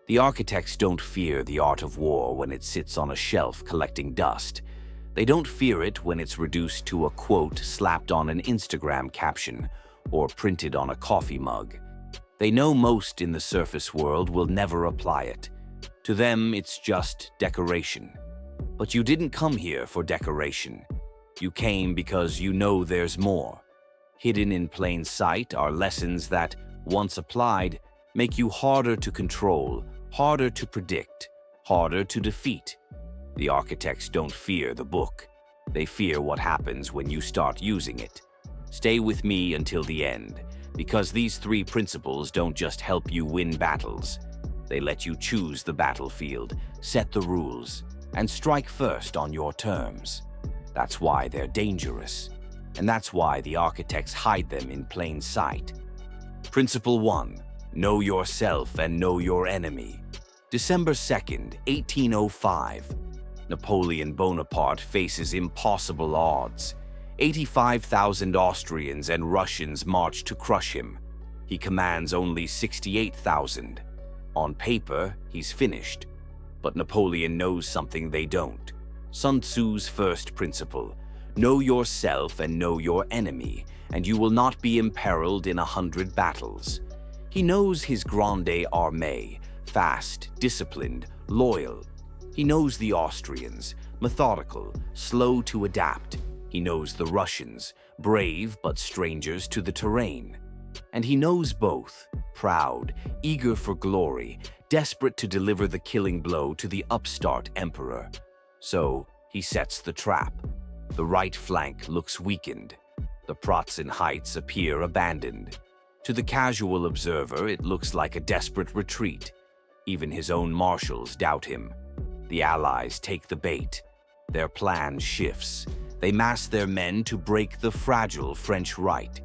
The architects don't fear the art of war when it sits on a shelf collecting dust. They don't fear it when it's reduced to a quote slapped on an Instagram caption or printed on a coffee mug. They know most in the surface world will never apply it. To them, it's just decoration. But you didn't come here for decoration. You came because you know there's more. Hidden in plain sight are lessons that, once applied, make you harder to control, harder to predict, harder to defeat. The architects don't fear the book. They fear what happens when you start using it. Stay with me until the end, because these 3 principles don't just help you win battles. They let you choose the battlefield, set the rules, and strike first on your terms. That's why they're dangerous, and that's why the architects hide them in plain sight. Principle 1. Know yourself and know your enemy. December 2nd, 1805. Napoleon Bonaparte faces impossible odds. 85,000 Austrians and Russians march to crush him. He commands only 68,000. On paper, he's finished. But Napoleon knows something they don't. Sun Tzu's first principle: know yourself and know your enemy, and you will not be imperiled in 100 battles. He knows his Grande Armée, fast, disciplined, loyal. He knows the Austrians, methodical, slow to adapt. He knows the Russians, brave but strangers to the terrain. And he knows both, proud, eager for glory, desperate to deliver the killing blow to the upstart emperor. So he sets the trap. The right flank looks weakened. The Pratzen Heights appear abandoned. To the casual observer, it looks like a desperate retreat. Even his own marshals doubt him. The Allies take the bait. Their plan shifts. They mass their men to break the fragile French right.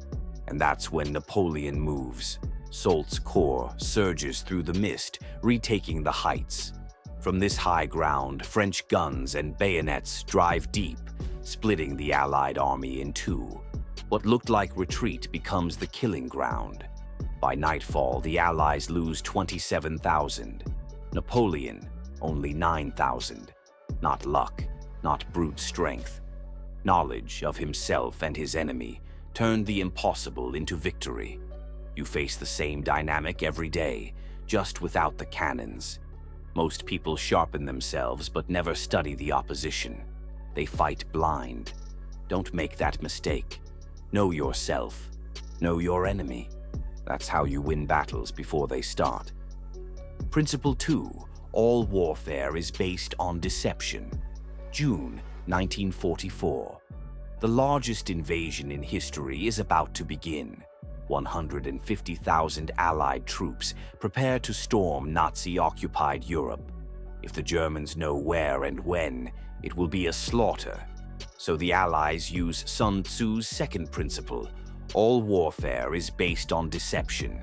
And that's when Napoleon moves. Soult's corps surges through the mist, retaking the heights. From this high ground, French guns and bayonets drive deep, splitting the Allied army in two. What looked like retreat becomes the killing ground. By nightfall, the Allies lose 27,000. Napoleon, only 9,000. Not luck, not brute strength. Knowledge of himself and his enemy turned the impossible into victory. You face the same dynamic every day, just without the cannons. Most people sharpen themselves but never study the opposition. They fight blind. Don't make that mistake. Know yourself. Know your enemy. That's how you win battles before they start. Principle 2. All warfare is based on deception. June 1944. The largest invasion in history is about to begin. 150,000 Allied troops prepare to storm Nazi-occupied Europe. If the Germans know where and when, it will be a slaughter. So the Allies use Sun Tzu's second principle: all warfare is based on deception.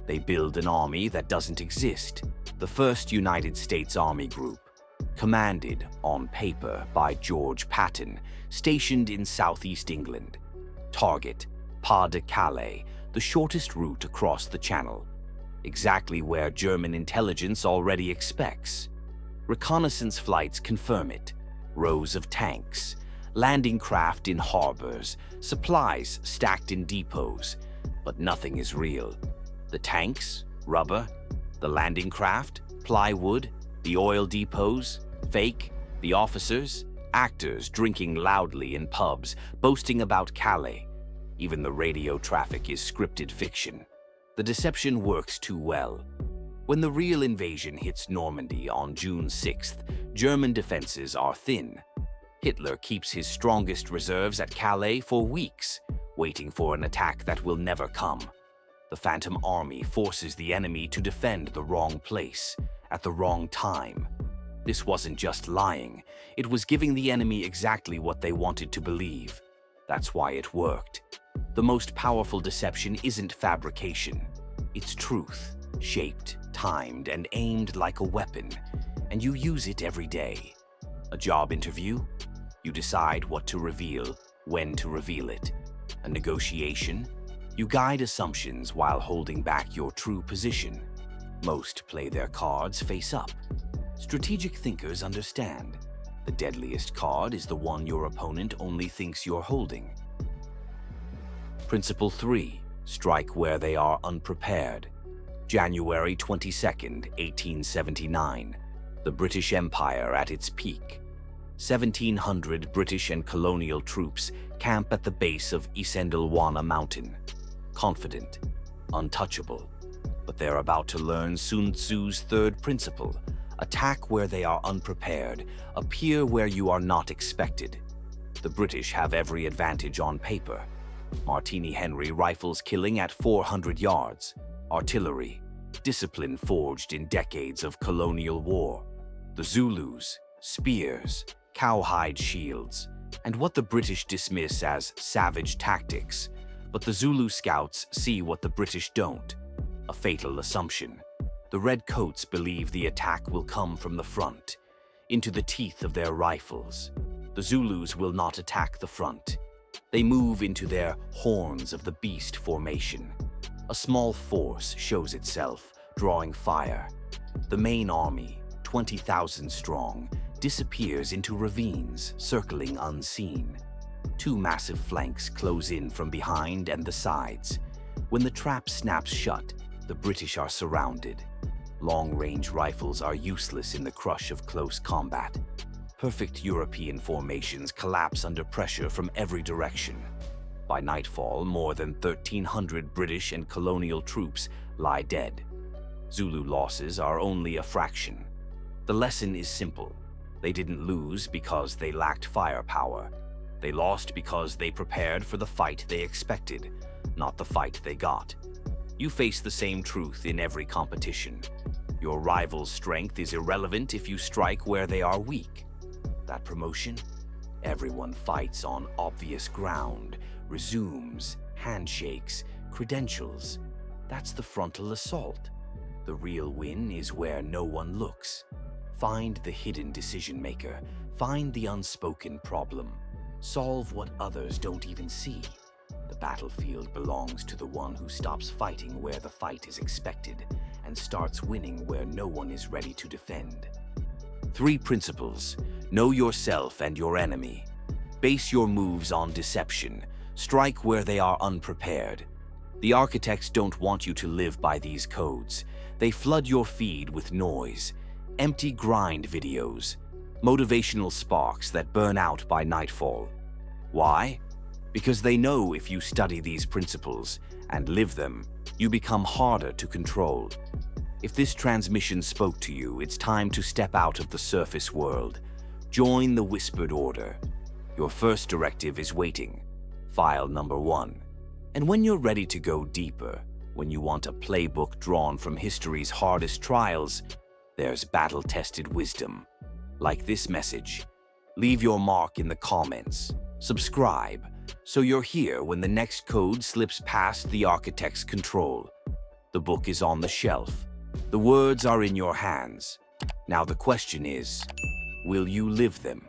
They build an army that doesn't exist, the first United States Army Group, commanded, on paper, by George Patton, stationed in southeast England. Target: Pas de Calais, the shortest route across the Channel, exactly where German intelligence already expects. Reconnaissance flights confirm it. Rows of tanks, landing craft in harbors, supplies stacked in depots, but nothing is real. The tanks, rubber; the landing craft, plywood; the oil depots, fake; the officers, actors drinking loudly in pubs, boasting about Calais. Even the radio traffic is scripted fiction. The deception works too well. When the real invasion hits Normandy on June 6th, German defenses are thin. Hitler keeps his strongest reserves at Calais for weeks, waiting for an attack that will never come. The Phantom Army forces the enemy to defend the wrong place, at the wrong time. This wasn't just lying, it was giving the enemy exactly what they wanted to believe. That's why it worked. The most powerful deception isn't fabrication. It's truth, shaped, timed, and aimed like a weapon, and you use it every day. A job interview? You decide what to reveal, when to reveal it. A negotiation? You guide assumptions while holding back your true position. Most play their cards face up. Strategic thinkers understand. The deadliest card is the one your opponent only thinks you're holding. Principle 3. Strike where they are unprepared. January 22nd, 1879. The British Empire at its peak. 1,700 British and colonial troops camp at the base of Isandlwana Mountain. Confident, untouchable. But they're about to learn Sun Tzu's third principle. Attack where they are unprepared. Appear where you are not expected. The British have every advantage on paper. Martini Henry rifles killing at 400 yards. Artillery, discipline forged in decades of colonial war. The Zulus, spears, cowhide shields, and what the British dismiss as savage tactics. But the Zulu scouts see what the British don't. A fatal assumption. The redcoats believe the attack will come from the front, into the teeth of their rifles. The Zulus will not attack the front. They move into their horns of the beast formation. A small force shows itself, drawing fire. The main army, 20,000 strong, disappears into ravines, circling unseen. Two massive flanks close in from behind and the sides. When the trap snaps shut, the British are surrounded. Long-range rifles are useless in the crush of close combat. Perfect European formations collapse under pressure from every direction. By nightfall, more than 1,300 British and colonial troops lie dead. Zulu losses are only a fraction. The lesson is simple. They didn't lose because they lacked firepower. They lost because they prepared for the fight they expected, not the fight they got. You face the same truth in every competition. Your rival's strength is irrelevant if you strike where they are weak. That promotion? Everyone fights on obvious ground, resumes, handshakes, credentials. That's the frontal assault. The real win is where no one looks. Find the hidden decision maker. Find the unspoken problem. Solve what others don't even see. The battlefield belongs to the one who stops fighting where the fight is expected and starts winning where no one is ready to defend. 3 principles. Know yourself and your enemy. Base your moves on deception. Strike where they are unprepared. The architects don't want you to live by these codes. They flood your feed with noise, empty grind videos, motivational sparks that burn out by nightfall. Why? Because they know if you study these principles and live them, you become harder to control. If this transmission spoke to you, it's time to step out of the surface world. Join the whispered order. Your first directive is waiting. File number 1. And when you're ready to go deeper, when you want a playbook drawn from history's hardest trials, there's battle-tested wisdom. Like this message. Leave your mark in the comments. Subscribe, so you're here when the next code slips past the architect's control. The book is on the shelf. The words are in your hands. Now the question is, will you live them?